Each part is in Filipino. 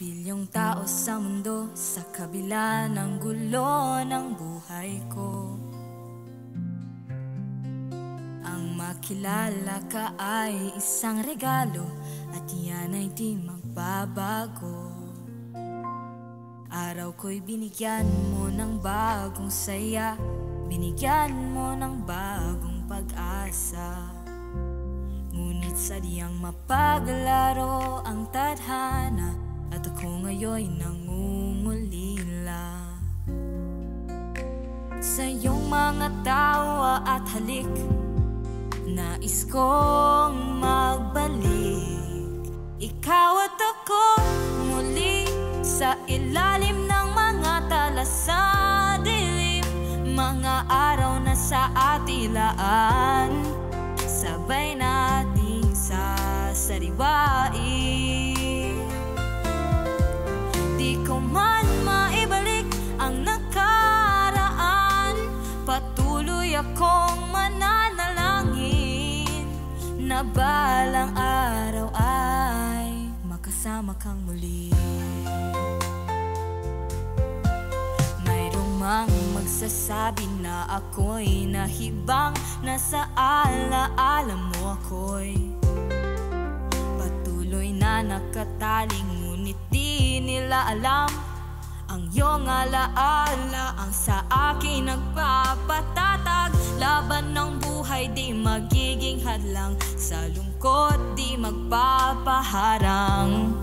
Bilyong tao sa mundo, sa kabila ng gulo ng buhay ko. Ang makilala ka ay isang regalo, at yan ay di magbabago. Araw ko'y binigyan mo ng bagong saya, binigyan mo ng bagong pag-asa. Ngunit sadyang mapaglaro ang tadhana, at ako ngayon'y nangungulila sa iyong mga tawa at halik. Nais kong magbalik, ikaw at ako muli sa ilalim ng mga tala sa dilim. Mga araw na sa atilaan, sabay nating sasariwain. Di ko man maibalik ang nakaraan, patuloy akong mananalangin na balang araw ay makasama kang muli. Mayroong mang magsasabi na ako'y nahibang, nasa alaala mo ako'y patuloy na nakataling. Ngunit di nila alam, ang iyong alaala ang sa akin nagpapatatag. Laban ng buhay di magiging hadlang, sa lungkot di magpapaharang.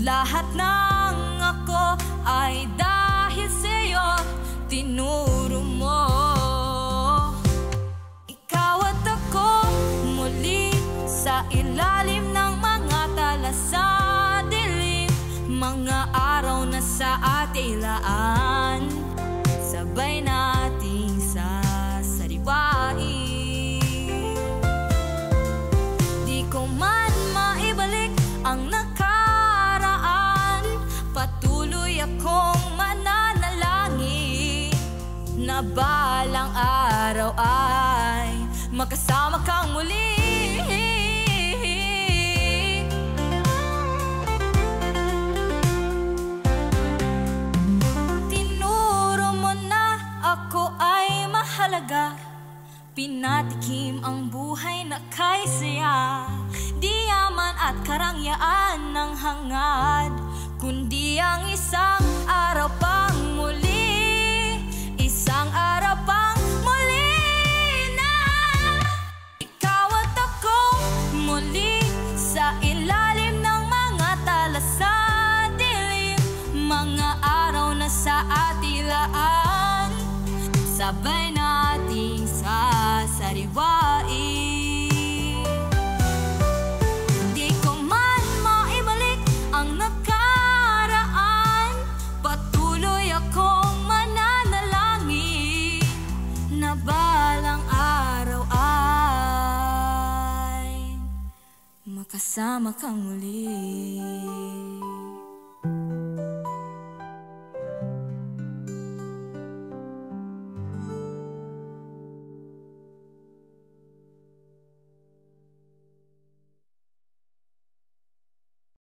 Lahat ng ako ay dahil sa'yo, tinuro mo. Ikaw at ako muli sa ilalim ng mga tala sa dilim. Mga araw na sa atilaan, sabay nating sasariwain. Di ko man maibalik ang nakaraan, patuloy akong mananalangin na balang araw ay makasama kang muli. Pinatikim ang buhay na kay saya, di yaman at karangyaan ng hangad, kundi ang isang araw pang muli, isang araw pang muli na ikaw at ako muli sa ilalim ng mga tala sa dilim. Mga araw na sa atilaan, sabay nating sasariwain. Di ko man maibalik ang nakaraan, patuloy akong mananalangin na balang araw ay makasama kang muli.